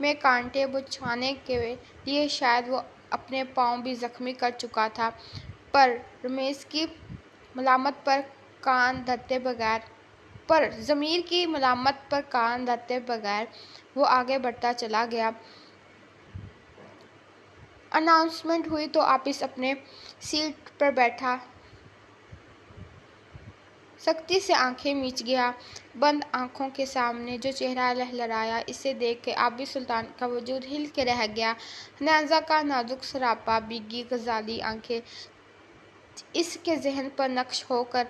میں کانٹے بچھانے کے لیے شاید وہ اپنے پاؤں بھی زخمی کر چکا تھا، پر رمیش کی ملامت پر کان دھرتے بغیر وہ آگے بڑھتا چلا گیا۔ اناؤنسمنٹ ہوئی تو عابس اپنے سیٹ پر بیٹھا سختی سے آنکھیں میچ گیا۔ بند آنکھوں کے سامنے جو چہرہ لہرایا، اسے دیکھ کے عابس سلطان کا وجود ہل کے رہ گیا۔ حنازہ کا نازک سراپا بھیگی غزالی آنکھیں اس کے ذہن پر نقش ہو کر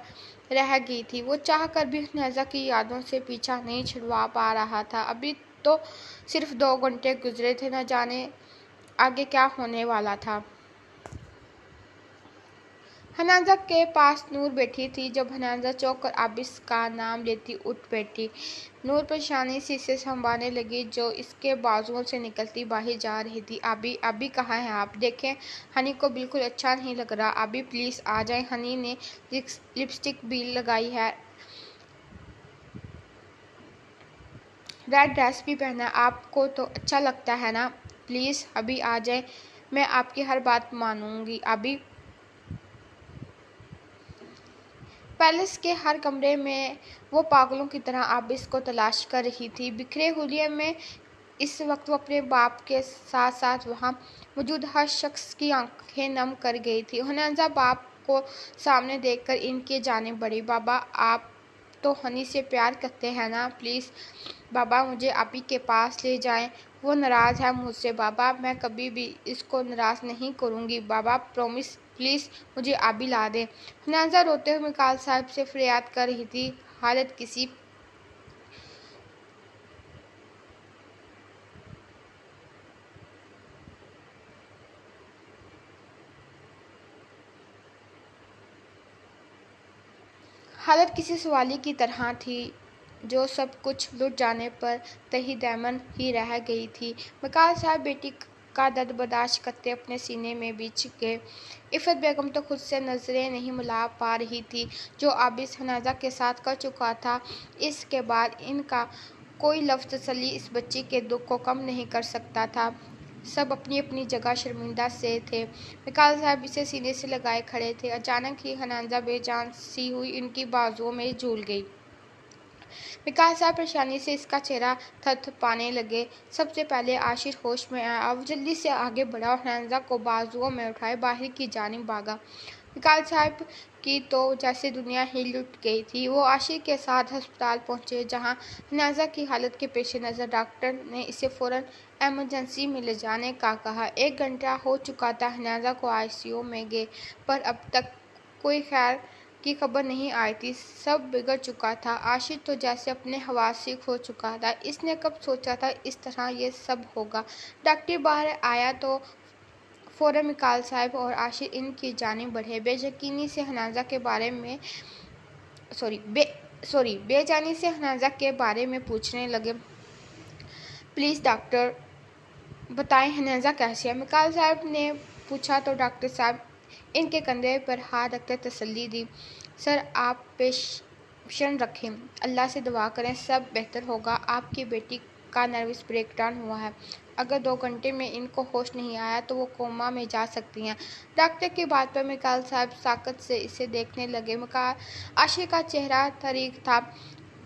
رہ گئی تھیں۔ وہ چاہ کر بھی حنازہ کی یادوں سے پیچھا نہیں چھڑوا پا رہا تھا۔ ابھی تو صرف 2 گھنٹے گزرے تھے، نہ جانے آگے کیا ہونے والا تھا۔ حنازہ کے پاس نور بیٹھی تھی۔ جب حنازہ چونک کر عابس کا نام لیتی اٹھ بیٹھی، نور پریشانی سے اسے سنبھالنے لگی جو اس کے بازوؤں سے نکلتی باہر جا رہی تھی۔ آبی کہاں ہیں آپ؟ دیکھیں، ہنی کو بالکل اچھا نہیں لگ رہا۔ آبی پلیز آ جائیں۔ ہنی نے لپسٹک بھی لگائی ہے، ریڈ ڈریس بھی پہنا ہے، آپ کو تو اچھا لگتا ہے نا؟ پلیز ابھی آ جائیں، میں آپ کی ہر بات مانوں گی۔ آبی پیلس کے ہر کمرے میں وہ پاگلوں کی طرح عابس کو تلاش کر رہی تھی۔ بکھرے حلیے میں اس وقت وہ اپنے باپ کے ساتھ ساتھ وہاں موجود ہر شخص کی آنکھیں نم کر گئی تھی۔ حنازہ باپ کو سامنے دیکھ کر ان کی جانب بڑھی۔ بابا، آپ تو ہنی سے پیار کرتے ہیں نا؟ پلیز بابا، مجھے آبی کے پاس لے جائیں، وہ ناراض ہے مجھ سے۔ بابا، میں کبھی بھی اس کو ناراض نہیں کروں گی۔ بابا پرومس، پلیز مجھے آبی لا دیں۔ حنازہ روتے ہوئے مکال صاحب سے فریاد کر رہی تھی۔ حالت کسی سوالی کی طرح تھی جو سب کچھ لٹ جانے پر تہی دامن ہی رہ گئی تھی۔ مکال صاحب بیٹی کا درد برداشت کرتے اپنے سینے میں بچھ گئے۔ عفت بیگم تو خود سے نظریں نہیں ملا پا رہی تھی۔ جو عابس حنازہ کے ساتھ کر چکا تھا، اس کے بعد ان کا کوئی لفظ تسلی اس بچی کے دکھ کو کم نہیں کر سکتا تھا۔ سب اپنی اپنی جگہ شرمندہ سے تھے۔ مکال صاحب اسے سینے سے لگائے کھڑے تھے۔ اچانک ہی حنازہ بے جان سی ہوئی ان کی بازوؤں میں جھول گئی۔ مکال صاحب پریشانی سے اس کا چہرہ تھر تھرانے لگے۔ سب سے پہلے عاشر ہوش میں آیا۔ وہ جلدی سے آگے بڑھا اور حنازہ کو بازوؤں میں اٹھائے باہر کی جانب بھاگا۔ مکال صاحب کی تو جیسے دنیا ہی لٹ گئی تھی۔ وہ عاشر کے ساتھ ہسپتال پہنچے، جہاں حنازہ کی حالت کے پیش نظر ڈاکٹر نے اسے فوراً ایمرجنسی میں لے جانے کا کہا۔ 1 گھنٹہ ہو چکا تھا حنازہ کو ICU میں گئے، پر اب تک کوئی خیر کی خبر نہیں آئی تھی۔ سب بگڑ چکا تھا۔ عاشر تو جیسے اپنے حواس سے کھو چکا تھا۔ اس نے کب سوچا تھا اس طرح یہ سب ہوگا؟ ڈاکٹر باہر آیا تو فوراً مکال صاحب اور عاشر ان کی جانب بڑھے، بے چینی سے حنازہ کے بارے میں پوچھنے لگے۔ پلیز ڈاکٹر بتائیں، حنازہ کیسی ہے؟ مکال صاحب نے پوچھا تو ڈاکٹر صاحب ان کے کندھے پر ہاتھ رکھ کر تسلی دی۔ سر، آپ پیشنٹ رکھیں، اللہ سے دعا کریں، سب بہتر ہوگا۔ آپ کی بیٹی کا نروس بریک ڈاؤن ہوا ہے، اگر 2 گھنٹے میں ان کو ہوش نہیں آیا تو وہ کوما میں جا سکتی ہیں۔ ڈاکٹر کی بات پر مکال صاحب ساکت سے اسے دیکھنے لگے۔ عاشر کا چہرہ تاریک تھا،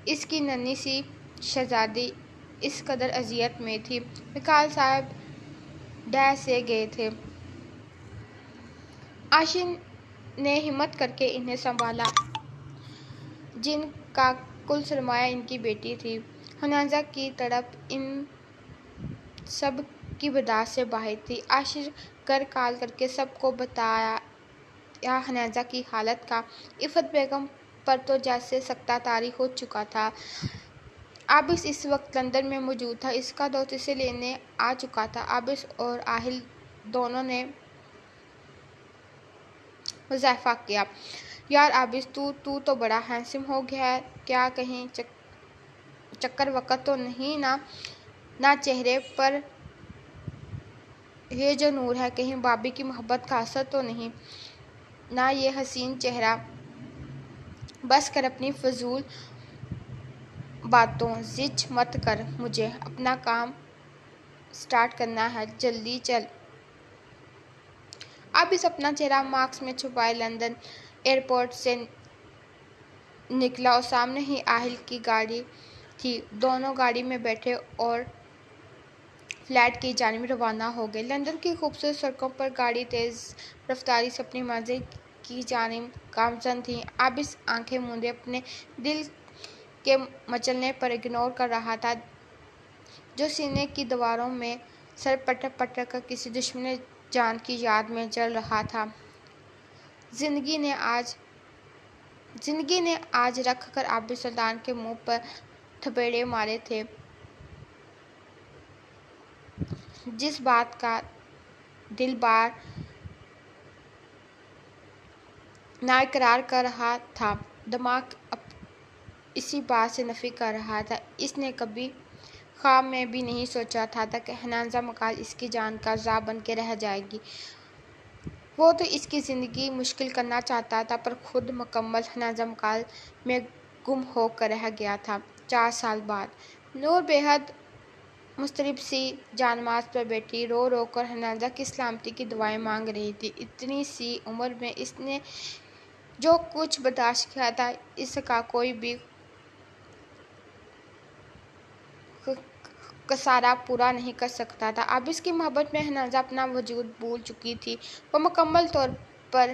اس کی ننھی سی شہزادی اس قدر اذیت میں تھی۔ مکال صاحب ڈہ سے گئے تھے۔ عاشر نے ہمت کر کے انہیں سنبھالا، جن کا کل سرمایہ ان کی بیٹی تھی۔ حنازہ کی تڑپ ان سب کی برداشت سے باہر تھی۔ عاشر گھر کال کر کے سب کو بتایا حنازہ کی حالت کا۔ عفت بیگم پر تو جیسے سکتہ طاری ہو چکا تھا۔ عابس اس وقت لندن میں موجود تھا، اس کا دوست اسے لینے آ چکا تھا۔ عابس اور آہل دونوں نے مضاحکہ کیا۔ یار عابس، تو بڑا ہینڈسم ہو گیا ہے، کیا کہیں چکر وکر تو نہیں نا؟ نہ چہرے پر یہ جو نور ہے، کہیں بھابھی کی محبت کا اثر تو نہیں؟ نہ یہ حسین چہرہ؟ بس کر اپنی فضول باتوں، زچ مت کر، مجھے اپنا کام سٹارٹ کرنا ہے، جلدی چل۔ عابس اپنا چہرہ ماسک میں چھپائے لندن ایئرپورٹ سے نکلا اور سامنے ہی آہل کی گاڑی تھی۔ دونوں گاڑی میں بیٹھے اور فلیٹ کی جانب روانہ ہو گئے۔ لندن کی خوبصورت سڑکوں پر گاڑی تیز رفتاری سے اپنی منزل کی جانب گامزن تھی۔ عابس آنکھیں موندے اپنے دل کے مچلنے پر اگنور کر رہا تھا جو سینے کی دیواروں میں سر پٹک پٹک کر کسی دشمن جان کی یاد میں جل رہا تھا۔ زندگی نے آج رکھ کر عابس سلطان کے منہ پر تھپیڑے مارے تھے۔ جس بات کا دل بار نااقرار کر رہا تھا، دماغ اسی بات سے نفی کر رہا تھا۔ اس نے کبھی خواب میں بھی نہیں سوچا تھا کہ حنان مکال اس کی جان کا عذاب بن کے رہ جائے گی۔ وہ تو اس کی زندگی مشکل کرنا چاہتا تھا پر خود مکمل حنان مکال میں گم ہو کر رہ گیا تھا۔ 4 سال بعد نور بے حد مضطرب سی جانماز پر بیٹھی رو رو کر حنان کی سلامتی کی دعائیں مانگ رہی تھی۔ اتنی سی عمر میں اس نے جو کچھ برداشت کیا تھا اس کا کوئی بھی خسارہ پورا نہیں کر سکتا تھا۔ عابس کی محبت میں حنان اپنا وجود بھول چکی تھی۔ وہ مکمل طور پر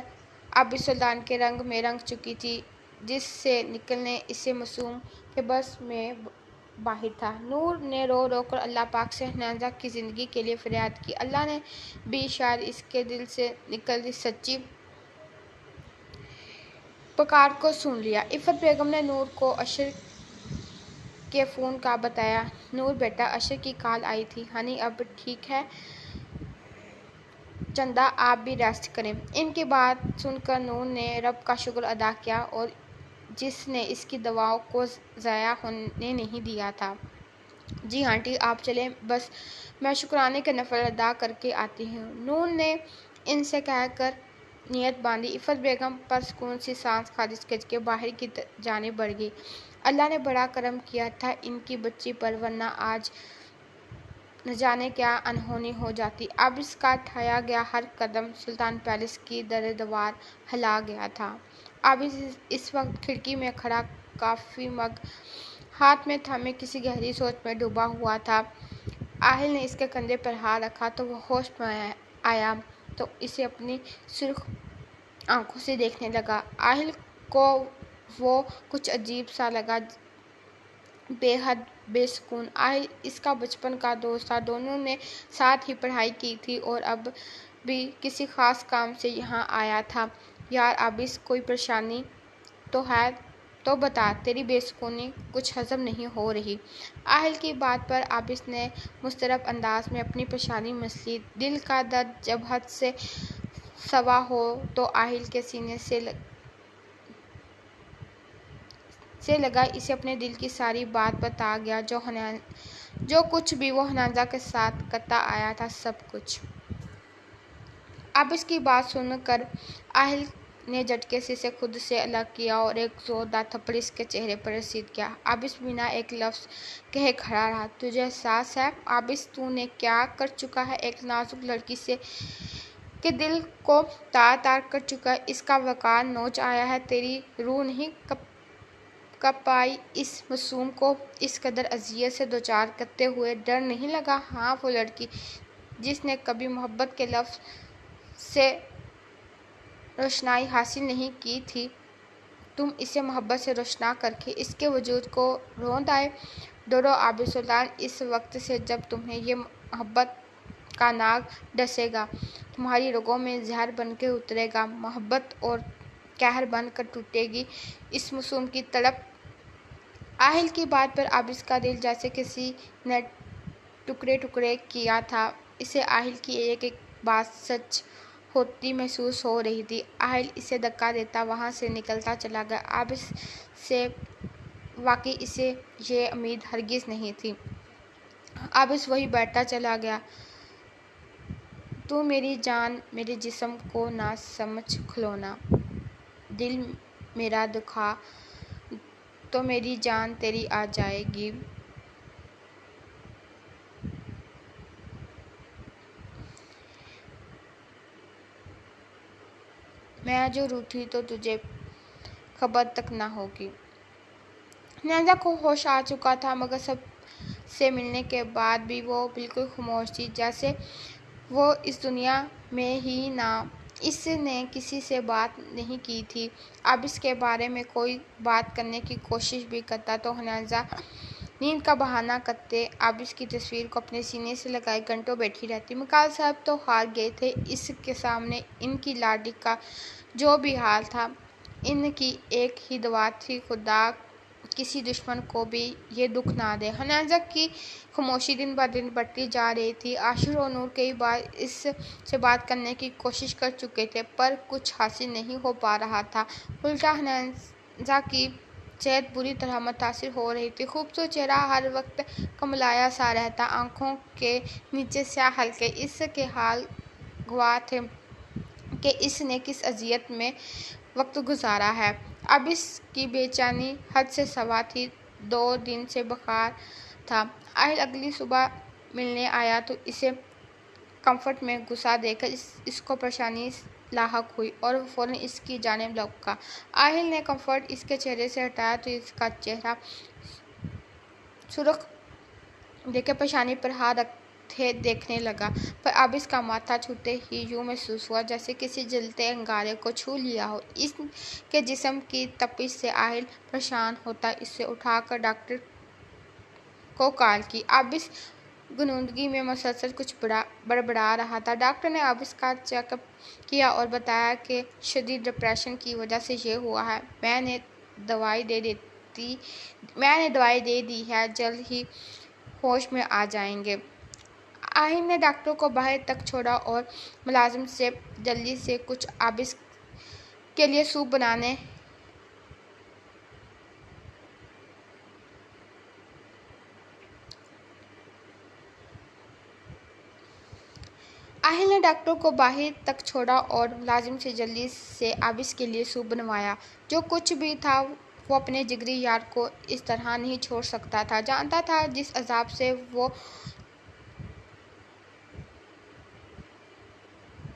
عابس سلطان کے رنگ میں رنگ چکی تھی جس سے نکلنے اسے معصوم کے بس میں باہر تھا۔ نور نے رو رو کر اللہ پاک سے حنان کی زندگی کے لیے فریاد کی۔ اللہ نے بھی شاید اس کے دل سے نکلتی سچی پکار کو سن لیا۔ عفت بیگم نے نور کو اشر کے فون کا بتایا۔ نور بیٹا، اشر کی کال آئی تھی، ہنی اب ٹھیک ہے، چندہ آپ بھی ریسٹ کریں۔ ان کی بات سن کر نور نے رب کا شکر ادا کیا اور جس نے اس کی دعاؤں کو ضائع ہونے نہیں دیا تھا۔ جی آنٹی آپ چلیں، بس میں شکرانے کے نفل ادا کر کے آتی ہوں، نور نے ان سے کہہ کر نیت باندھی۔ عفت بیگم پرسکون سی سانس خارج کر کے باہر کی جانب بڑھ گئی۔ اللہ نے بڑا کرم کیا تھا ان کی بچی پر، ورنہ آج نہ جانے کیا انہونی ہو جاتی۔ عابس کا اٹھایا گیا ہر قدم سلطان پیلس کی در دیوار ہلا گیا تھا۔ عابس اس وقت کھڑکی میں کھڑا کافی مگ ہاتھ میں تھامے کسی گہری سوچ میں ڈوبا ہوا تھا۔ آہل نے اس کے کندھے پر ہاتھ رکھا تو وہ ہوش میں آیا تو اسے اپنی سرخ آنکھوں سے دیکھنے لگا۔ آہل کو وہ کچھ عجیب سا لگا، بے حد بے سکون۔ آہل اس کا بچپن کا دوست تھا، دونوں نے ساتھ ہی پڑھائی کی تھی اور اب بھی کسی خاص کام سے یہاں آیا تھا۔ یار عابس کوئی پریشانی تو ہے تو بتا، تیری بے سکونی کچھ ہضم نہیں ہو رہی۔ آہل کی بات پر عابس نے مضطرب انداز میں اپنی پریشانی مسلی۔ دل کا درد جب حد سے سوا ہو تو آہل کے سینے سے لگا اسے اپنے دل کی ساری بات بتا گیا، جو کچھ بھی وہ حنان کے ساتھ کرتا آیا تھا، سب کچھ۔ عابس کی بات سن کر آہل نے جھٹکے سے اسے خود سے الگ کیا اور ایک زوردار تھپڑ اس کے چہرے پر رسید کیا۔ عابس بنا ایک لفظ کہے کھڑا رہا۔ تجھے احساس ہے عابس تو نے کیا کر چکا ہے، ایک نازک لڑکی کے دل کو تار تار کر چکا ہے، اس کا وقار نوچ آیا ہے، تیری روح نہیں کپ پائی اس معصوم کو اس قدر اذیت سے دوچار کرتے ہوئے، ڈر نہیں لگا؟ ہاں وہ لڑکی جس نے کبھی محبت کے لفظ سے روشنائی حاصل نہیں کی تھی، تم اسے محبت سے روشنا کر کے اس کے وجود کو روند آئے۔ ڈرو عابس سلطان، اس وقت سے جب تمہیں یہ محبت کا ناگ ڈسے گا، تمہاری رگوں میں زہر بن کے اترے گا، محبت اور قہر بن کر ٹوٹے گی اس معصوم کی تڑپ۔ آہل کی بات پر عابس کا دل جیسے کسی نے ٹکڑے ٹکڑے کیا تھا، اسے آہل کی ایک ایک بات سچ ہوتی محسوس ہو رہی تھی۔ آہل اسے دھکا دیتا وہاں سے نکلتا چلا گیا۔ عابس سے واقعی اسے یہ امید ہرگز نہیں تھی۔ عابس وہیں بیٹھتا چلا گیا۔ تو میری جان میرے جسم کو نہ سمجھ کھلونا، دل میرا دکھا تو میری جان تیری آ جائے گی۔ میں جو روٹھی تو تجھے خبر تک نہ ہوگی۔ نیازا کو ہوش آ چکا تھا، مگر سب سے ملنے کے بعد بھی وہ بالکل خاموش تھی، جیسے وہ اس دنیا میں ہی نہ۔ اس نے کسی سے بات نہیں کی تھی۔ اب اس کے بارے میں کوئی بات کرنے کی کوشش بھی کرتا تو نیازا نیند کا بہانہ کرتے۔ اب اس کی تصویر کو اپنے سینے سے لگائے گھنٹوں بیٹھی رہتی۔ مکال صاحب تو ہار گئے تھے۔ اس کے سامنے ان کی لاڈلی کا جو بھی حال تھا، ان کی ایک ہی دعا تھی، خدا کسی دشمن کو بھی یہ دکھ نہ دے۔ نیازا کی خاموشی دن بدن بڑھتی جا رہی تھی۔ عاشور اور نور کئی بار اس سے بات کرنے کی کوشش کر چکے تھے، پر کچھ حاصل نہیں ہو پا رہا تھا۔ الٹا نیازا کی صحت بری طرح متاثر ہو رہی تھی۔ خوبصورت چہرہ ہر وقت کملایا سا رہتا، آنکھوں کے نیچے سیاہ حلقے اس کے حال گواہ تھے کہ اس نے کس اذیت میں وقت گزارا ہے۔ اب اس کی بے چینی حد سے سوا تھی۔ 2 دن سے بخار تھا۔ آہل اگلی صبح ملنے آیا تو اسے کمفرٹ میں گھسا دیکھ کر اس کو پریشانی لاحق ہوئی اور وہ فوراً اس کی جانب لپکا۔ آہل نے کمفرٹ اس کے چہرے سے ہٹایا تو اس کا چہرہ سرخ دیکھ کر پریشانی پر ہاتھ رکھے دیکھنے لگا، پر اب اس کا ماتھا چھوتے ہی یوں محسوس ہوا جیسے کسی جلتے انگارے کو چھو لیا ہو۔ اس کے جسم کی تپش سے آہل پریشان ہوتا اسے اٹھا کر ڈاکٹر کو کال کی۔ اب اس غنودگی میں مسلسل کچھ بڑبڑا رہا تھا۔ ڈاکٹر نے اب اس کا چیک اپ کیا اور بتایا کہ شدید ڈپریشن کی وجہ سے یہ ہوا ہے۔ میں نے دوائی دے دی ہے، جلد ہی ہوش میں آ جائیں گے۔ آہل نے ڈاکٹر کو باہر تک چھوڑا اور ملازم سے جلدی سے کچھ عابس کے لیے سوپ بنانے بنوایا۔ جو کچھ بھی تھا وہ اپنے جگری یار کو اس طرح نہیں چھوڑ سکتا تھا۔ جانتا تھا جس عذاب سے وہ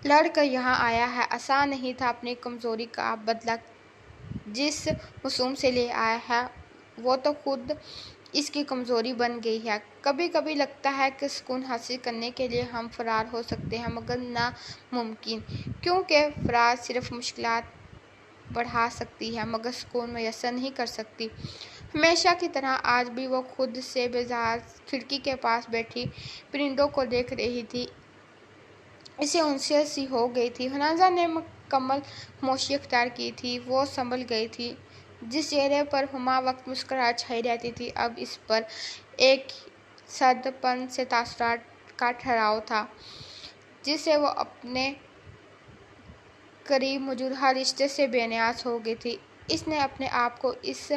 لڑ کر یہاں آیا ہے، آسان نہیں تھا۔ اپنی کمزوری کا بدلہ جس معصوم سے لے آیا ہے، وہ تو خود اس کی کمزوری بن گئی ہے۔ کبھی کبھی لگتا ہے کہ سکون حاصل کرنے کے لیے ہم فرار ہو سکتے ہیں، مگر ناممکن، کیونکہ فرار صرف مشکلات بڑھا سکتی ہے مگر سکون میسر نہیں کر سکتی۔ ہمیشہ کی طرح آج بھی وہ خود سے بیزار کھڑکی کے پاس بیٹھی پرندوں کو دیکھ رہی تھی۔ اسے انسیت سی ہو گئی تھی۔ نیازا نے مکمل خاموشی اختیار کی تھی۔ وہ سنبھل گئی تھی۔ جس چہرے پر ہمہ وقت مسکراہٹ چھائی رہتی تھی، اب اس پر ایک سرد پن سے تاثرات کا ٹھہراؤ تھا، جس سے وہ اپنے قریب موجود ہر رشتے سے بے نیاز ہو گئی تھی۔ اس نے اپنے آپ کو اس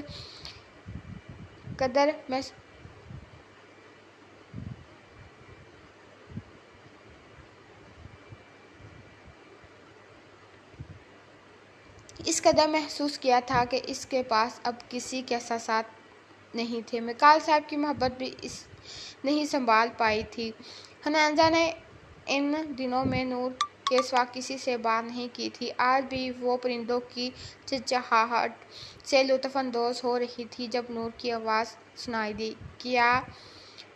قدر محسوس کیا تھا کہ اس کے پاس اب کسی کے احساسات نہیں تھے۔ مکال صاحب کی محبت بھی اس نہیں سنبھال پائی تھی۔ نیازا نے ان دنوں میں نور کے سوا کسی سے بات نہیں کی تھی۔ آج بھی وہ پرندوں کی چہچہاہٹ سے لطف اندوز ہو رہی تھی جب نور کی آواز سنائی دی، "کیا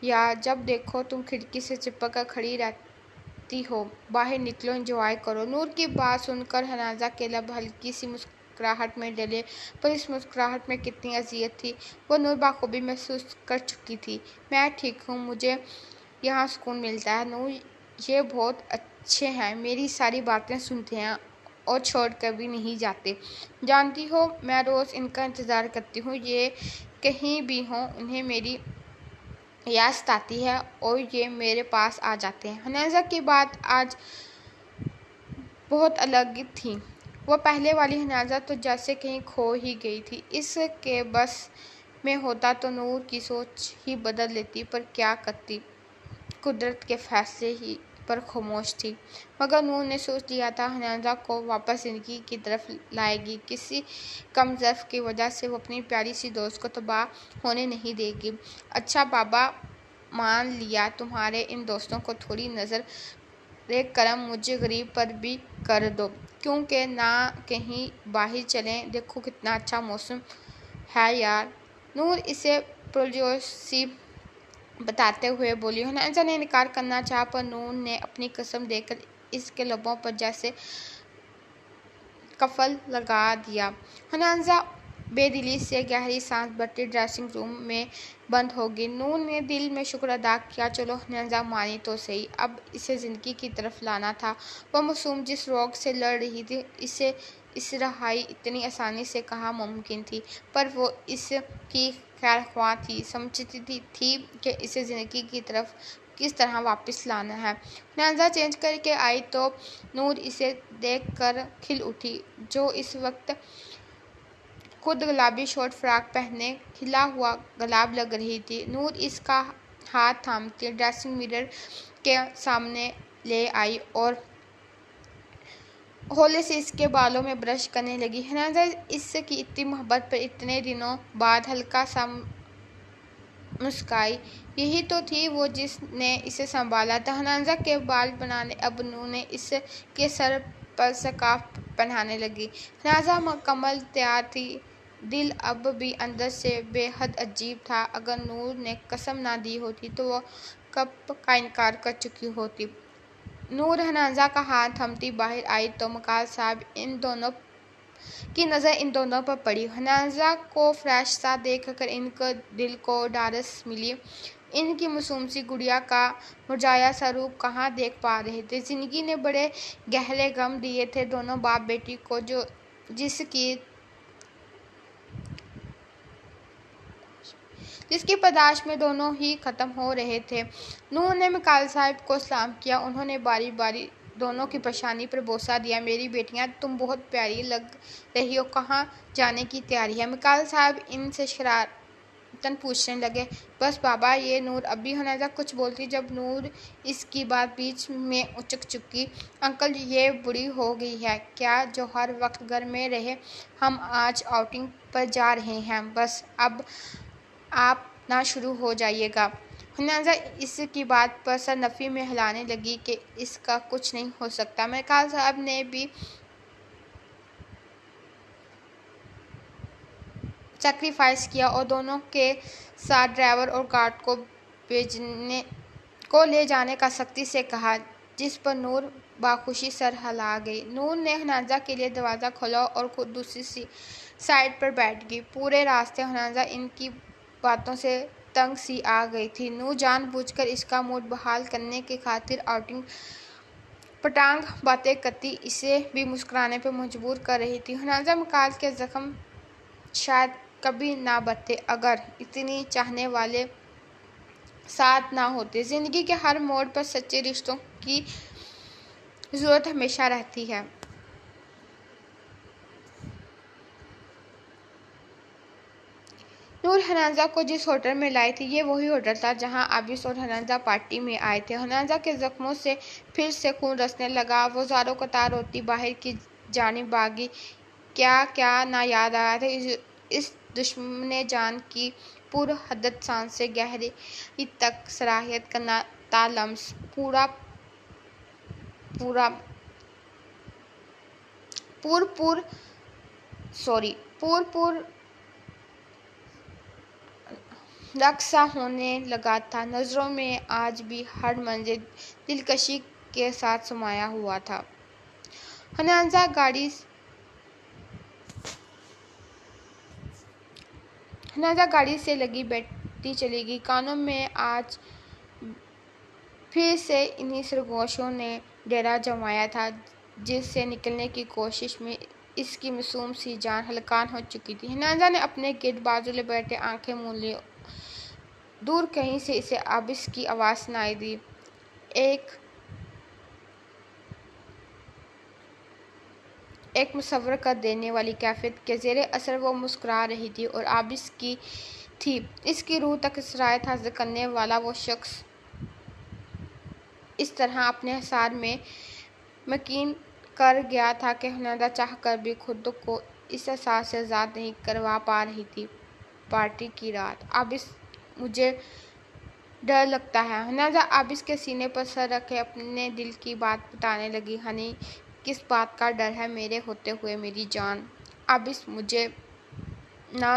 یار، جب دیکھو تم کھڑکی سے چپک کر کھڑی رہتی ہو، باہر نکلو، انجوائے کرو۔" نور کی بات سن کر نیازا کے لب ہلکی سی مسکراہٹ میں ڈلے، پر اس مسکراہٹ میں کتنی اذیت تھی، وہ نور بخوبی محسوس کر چکی تھی۔ "میں ٹھیک ہوں، مجھے یہاں سکون ملتا ہے۔ نور یہ بہت اچھے ہیں، میری ساری باتیں سنتے ہیں اور چھوڑ کر بھی نہیں جاتے۔ جانتی ہو، میں روز ان کا انتظار کرتی ہوں، یہ کہیں بھی ہوں، انہیں میری یاد ستاتی ہے اور یہ میرے پاس آ جاتے ہیں۔" نیازا کی بات آج بہت الگ تھی۔ وہ پہلے والی نیازا تو جیسے کہیں کھو ہی گئی تھی۔ اس کے بس میں ہوتا تو نور کی سوچ ہی بدل دیتی، پر کیا کرتی، قدرت کے فیصلے ہی پر خاموش تھی۔ مگر نور نے سوچ لیا تھا نیازا کو واپس زندگی کی طرف لائے گی، کسی کم ظرف کی وجہ سے وہ اپنی پیاری سی دوست کو تباہ ہونے نہیں دے گی۔ "اچھا بابا، مان لیا، تمہارے ان دوستوں کو تھوڑی نظر کرم مجھے غریب پر بھی کر دو، کیونکہ نہ کہیں باہر چلیں، دیکھو کتنا اچھا موسم ہے یار۔ نور اسے پرجوش سی بتاتے ہوئے بولی۔ حنازہ نے انکار کرنا چاہا پر نور نے اپنی قسم دے کر اس کے لبوں پر جیسے قفل لگا دیا۔ حنازہ بے دلی سے گہری سانس بھرتی ڈریسنگ روم میں بند ہو گئی۔ نور نے دل میں شکر ادا کیا، چلو حنازہ مانی تو صحیح، اب اسے زندگی کی طرف لانا تھا۔ وہ معصوم جس روگ سے لڑ رہی تھی، اسے اس رہائی اتنی آسانی سے کہاں ممکن تھی، پر وہ اس کی خیرخواہ تھی، سمجھتی تھی کہ اسے زندگی کی طرف کس طرح واپس لانا ہے۔ حنازہ چینج کر کے آئی تو نور اسے دیکھ کر کھل اٹھی، جو اس وقت خود گلابی شارٹ فراک پہنے کھلا ہوا گلاب لگ رہی تھی۔ نور اس کا ہاتھ تھامتی ڈریسنگ مرر کے سامنے لے آئی اور ہولے سے اس کے بالوں میں برش کرنے لگی۔ حنازہ اس کی اتنی محبت پر اتنے دنوں بعد ہلکا سا مسکرائی، یہی تو تھی وہ جس نے اسے سنبھالا تھا۔ حنازہ کے بال بنانے اب نور نے اس کے سر پر سکارف پہنانے لگی۔ حنازہ مکمل تیار تھی، دل اب بھی اندر سے بے حد عجیب تھا، اگر نور نے قسم نہ دی ہوتی تو وہ کب کا انکار کر چکی ہوتی۔ نور حنازہ کا ہاتھ تھامتی باہر آئی تو مکال صاحب کی نظر ان دونوں پر پڑی۔ حنازہ کو فریش سا دیکھ کر ان کے دل کو ڈھارس ملی۔ ان کی معصوم سی گڑیا کا مرجھایا سا روپ کہاں دیکھ پا رہے تھے۔ زندگی نے بڑے گہرے غم دیے تھے دونوں باپ بیٹی کو، جس کی پاداش میں دونوں ہی ختم ہو رہے تھے۔ نور نے مکال صاحب کو سلام کیا، انہوں نے باری باری دونوں کی پیشانی پر بوسہ دیا۔ میری بیٹیاں، تم بہت پیاری لگ رہی ہو، کہاں جانے کی تیاری ہے؟ مکال صاحب ان سے شرارتاً پوچھنے لگے۔ بس بابا یہ نور ابھی حنازہ کچھ بولتی جب نور اس کی بات بیچ میں اچک چکی۔ انکل یہ بوڑھی ہو گئی ہے کیا جو ہر وقت گھر میں رہے؟ ہم آج آؤٹنگ پر جا رہے ہیں، بس اب آپ نہ شروع ہو جائیے گا۔ حنازہ اس کی بات پر سر نفی میں ہلانے لگی کہ اس کا کچھ نہیں ہو سکتا۔ مکال صاحب نے بھی سیکریفائس کیا اور دونوں کے ساتھ ڈرائیور اور گارڈ کو لے جانے کا سختی سے کہا، جس پر نور بخوشی سر ہلا گئی۔ نور نے حنازہ کے لیے دروازہ کھولا اور خود دوسری سائیڈ پر بیٹھ گئی۔ پورے راستے حنازہ ان کی باتوں سے تنگ سی آ گئی تھی۔ نور جان بوجھ کر اس کا موڈ بحال کرنے کی خاطر آؤٹ پٹانگ باتیں کرتی اسے بھی مسکرانے پر مجبور کر رہی تھی۔ حنازہ مکال کے زخم شاید کبھی نہ بھرتے اگر اتنے چاہنے والے ساتھ نہ ہوتے۔ زندگی کے ہر موڑ پر سچے رشتوں کی ضرورت ہمیشہ رہتی ہے۔ نور حنازہ کو جس ہوٹل میں لائی تھی، یہ وہی ہوٹل تھا جہاں عابس اور حنازہ پارٹی میں آئے تھے۔ حنازہ کے زخموں سے پھر سے خون رسنے لگا، وہ زاروں قطار روتی باہر کی جانب بھاگی۔ کیا کیا نہ یاد آیا تھا اس دشمن جان کی پر حدت سانسیں گہرائی تک سرایت کرتا لمس، پر رقص سا ہونے لگا تھا۔ نظروں میں آج بھی ہر منظر دلکشی کے ساتھ سمایا ہوا تھا۔ حنازہ گاڑی سے لگی بیٹھتی چلی گئی، کانوں میں آج پھر سے انہی سرگوشیوں نے ڈیرا جمایا تھا جس سے نکلنے کی کوشش میں اس کی معصوم سی جان ہلکان ہو چکی تھی۔ حنازہ نے اپنے گرد بازو لپیٹے آنکھیں مون لیں، دور کہیں سے اسے عابس کی آواز سنائی دی، ایک مصور کر دینے والی کیفیت کے زیر اثر وہ مسکرا رہی تھی اور عابس کی تھی اس کی روح تک سرایت حاصل کرنے والا وہ شخص اس طرح اپنے حصار میں مکین کر گیا تھا کہ حنازہ چاہ کر بھی خود کو اس احساس سے آزاد نہیں کروا پا رہی تھی۔ پارٹی کی رات، عابس مجھے ڈر لگتا ہے۔ ہنازہ عابس کے سینے پر سر رکھے اپنے دل کی بات بتانے لگی۔ ہنی، کس بات کا ڈر ہے میرے ہوتے ہوئے میری جان؟ عابس، مجھے نہ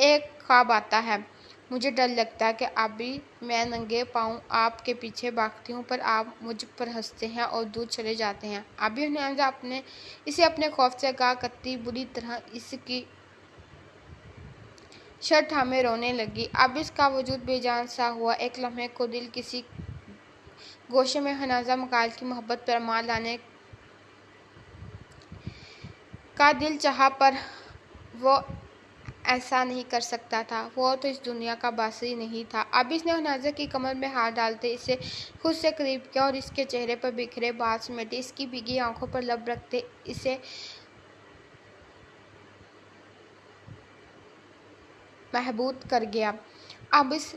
ایک خواب آتا ہے۔ مجھے ڈر لگتا ہے کہ ابھی میں ننگے پاؤں آپ کے پیچھے بھاگتی ہوں پر آپ مجھ پر ہنستے ہیں اور دور چلے جاتے ہیں۔ ابھی ہنازہ اسے اپنے خوف سے آگاہ کرتی بری طرح اس کی شرٹ تھامے رونے لگی۔ عابس کا وجود بے جان سا ہوا۔ ایک لمحے کو دل کسی گوشے میں ہنازہ مکائل کی محبت پر ایمان لانے کا دل چاہا پر وہ ایسا نہیں کر سکتا تھا۔ وہ تو اس دنیا کا باسی نہیں تھا۔ عابس نے ہنازہ کی کمر میں ہاتھ ڈالتے اسے خود سے قریب کیا اور اس کے چہرے پر بکھرے بال سمیٹے اس کی بھیگی آنکھوں پر لب رکھتے اسے محبوب کر گیا۔ عابس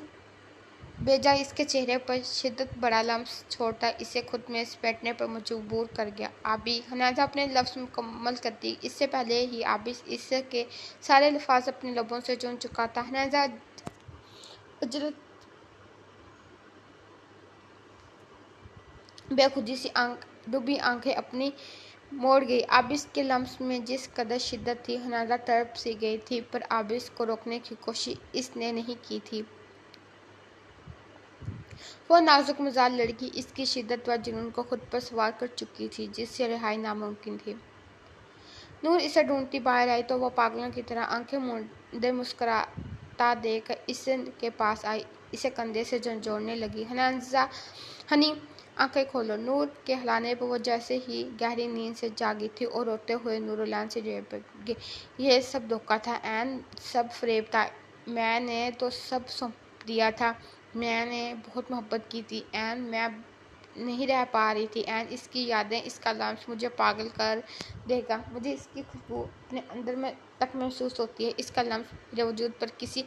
بیجا اس کے چہرے پر شدت بڑا لمس چھوڑتا اسے خود میں سمیٹنے پر مجبور کر گیا۔ ابھی ہنازہ اپنے لفظ مکمل کرتی اس سے پہلے ہی عابس اس کے سارے الفاظ اپنے لبوں سے چن چکا تھا۔ ہنازہ اجڑ بے خودی سی ڈوبی آنکھیں اپنی موڑ گئی۔ عابس کے لمس میں جس قدر شدت تھی ہنازہ تڑپ سی گئی تھی پر عابس کو روکنے کی کوشش اس نے نہیں کی تھی۔ وہ نازک مزاج لڑکی اس کی شدت و جنون کو خود پر سوار کر چکی تھی جس سے رہائی ناممکن تھی۔ نور اسے ڈھونڈتی باہر آئی تو وہ پاگلوں کی طرح آنکھیں موندے مسکراتا دیکھ کر اس کے پاس آئی اسے کندھے سے جھنجھوڑنے لگی۔ ہنی، آنکھیں کھولو۔ نور کے ہلانے پر وہ جیسے ہی گہری نیند سے جاگی تھی اور روتے ہوئے نورالعین سے لپٹ گئی۔ یہ سب دھوکا تھا عین، سب فریب تھا۔ میں نے تو سب سونپ دیا تھا۔ میں نے بہت محبت کی تھی عین، میں نہیں رہ پا رہی تھی عین، اس کی یادیں، اس کا لمس مجھے پاگل کر دے گا۔ مجھے اس کی خوشبو اپنے اندر میں تک محسوس ہوتی ہے۔ اس کا لمس میرے وجود پر کسی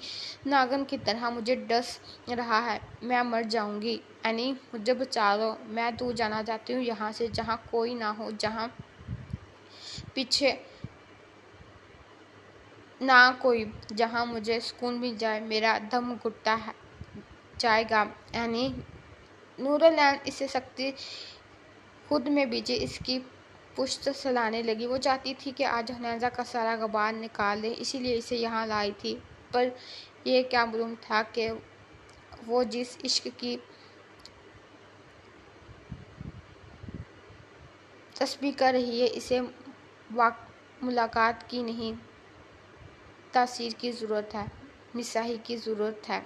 ناگن کی طرح مجھے ڈس رہا ہے۔ میں مر جاؤں گی اینی، مجھے بچا لو۔ میں دور جانا چاہتی ہوں یہاں سے، جہاں کوئی نہ ہو، جہاں پیچھے نہ کوئی، جہاں مجھے سکون مل جائے، میرا دم گھٹتا جائے گا اینی۔ نورالعین اسے سختی خود میں بھیجے اس کی پشت سلانے لگی۔ وہ چاہتی تھی کہ آج ہنازہ کا سارا غبار نکال دے، اسی لیے اسے یہاں لائی تھی، پر یہ کیا معلوم تھا کہ وہ جس عشق کی تسبیح کر رہی ہے اسے ملاقات کی نہیں، تاثیر کی ضرورت ہے، مساحی کی ضرورت ہے۔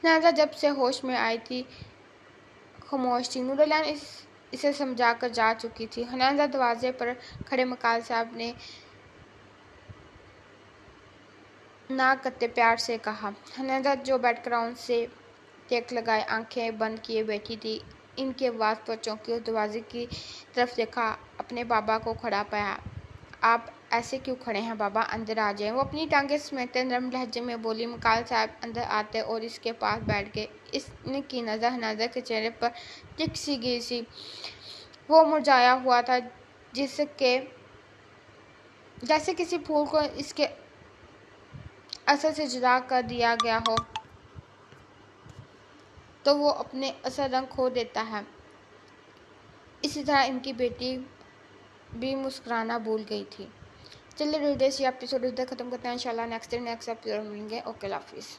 ہنازہ جب سے ہوش میں آئی تھی خاموش تھی۔ نورالعین اسے سمجھا کر جا چکی تھی۔ ہنازہ دروازے پر کھڑے مکائل صاحب نے ناک کرتے پیار سے کہا۔ ہنازہ جو بیٹھ کر ان سے ٹیک لگائے آنکھیں بند کیے بیٹھی تھی، ان کی آواز پر چونکی اور دروازے کی طرف دیکھا، اپنے بابا کو کھڑا پایا۔ آپ ایسے کیوں کھڑے ہیں بابا، اندر آ جائیں۔ وہ اپنی ٹانگیں سمیٹتے نرم لہجے میں بولی۔ مکائل صاحب اندر آتے اور اس کے پاس بیٹھ گئے۔ ان کی نظر ہنازہ کے چہرے پر ٹک سی گئی تھی۔ وہ مرجھایا ہوا تھا جیسے کسی پھول کو اس کے اصل سے جدا کر دیا گیا ہو تو وہ اپنے اصل رنگ کھو دیتا ہے، اسی طرح ان کی بیٹی بھی مسکرانا بھول گئی تھی۔ چلیے ریڈرز، یہ ایپیسوڈ ادھر ختم کرتے ہیں، انشاءاللہ نیکسٹ ایپیسوڈ ملیں گے۔ اوکے، اللہ حافظ۔